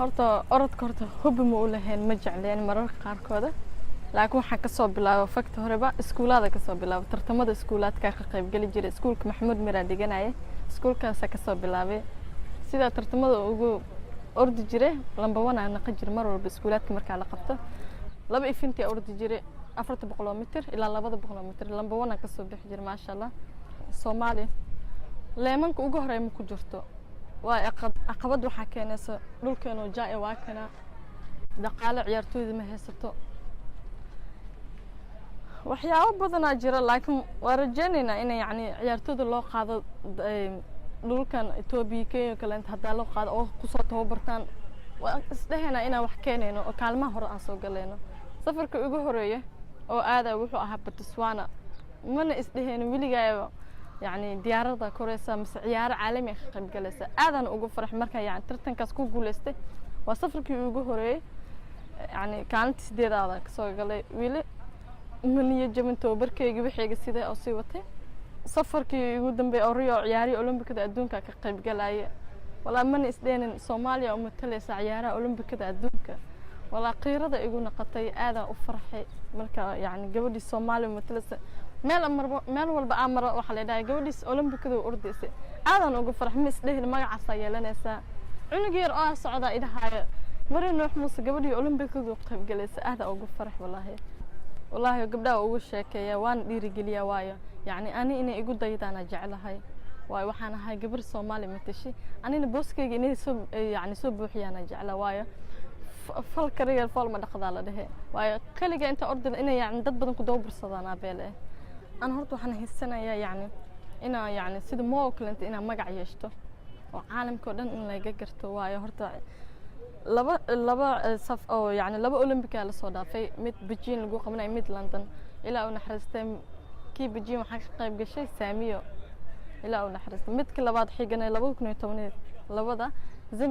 horta orodka horta hubbi ma u lahayn ma jecleen mararka qaarkooda laakiin waxaan kasoo bilaabay fakta horeba iskuulada kasoo bilaabay tartamada iskuulaadka ka qayb gali jiray iskuulka Maxamuud Mira dhiganayay iskuulkaas kasoo bilaabay sida tartamada ugu ordi jiray lamba wana naqan jiray mar walba iskuulaadka marka la qabto laba ifintii ordi jiray 400 mitir ilaa 200 mitir lamba wana kasoo bixi jiray ma sha Allah Soomaali leemanka ugu horeeyay ma ku jirto waa aqabad waxa keenaysa dhulkeenu jaa waa kana dhaqaale ciyaartooyda ma haysato waxyaabo badan jira laakiin waa rajaynayna in yani ciyaartooyda loo qaado dhulkan Itoobiya Kenya kale inta hadda loo qaado oo ku soo tababartaan waa isdheena inaan wax keenayno oo kaalmaha hore aan soo galayno safarka ugu horeeyay oo aada wuxuu ahaa Botswana mana isdheena wiligaa يعني ديارة كوريسا مس عيار عالمي قيب جلسة أذن أوجو فرح مركا يعني ترتن كاسكو جلسته وصفر كي أوجو هري يعني كانت سديد هذا كسر قال ويلي من يجي من توبر كي يجيب حاجة سيدة أو سوته صفر كي يقدم بأوريو عياري أولمبي كده أدون كقيب جلاي ولا من إسدين صوماليا ومثلث عيارة أولمبي كده أدون ولا قيرة ده يقولون قطعي أذن أفرحي مركا يعني قبل الصومالي ومثلث meel walba amar waxa la dhahay gabadhiis Olympic-da ordaysay aadan ugu farxmis leeyahay magaca yeelanaysa cunug yar oo socda idahay marin wax muuse gabadhii Olympic-da qayb galaysa aad ugu farx wallahi gabdhaha ugu sheekeeya waan dhiirigeliyaa waayo yani ani inay igu daydana jecelahay waay waxaan ahay gabar Soomaali matashi anina booskayga inay soo buuxiyana jecela waayo fal kariya fal ma dhaqdaa la dhahay waayo kaliga inta ordan inay yani dad badan ku doobursadaan abeele أنا هرتو حنا هالسنة يعني إنا يعني سيد موكل أنت إنا مجا عيشته وعالم كودن إن لا جرته واي هرتو لبا صف أو يعني لبا أولمبيكا للصودا في مت بجين لجو قمنا مت لندن إلى أن حرستم كي بجين وحق قريب جشي ساميو إلى أن حرست مت كل بعض حيجنا لبا كنا يتوني لبا ده زم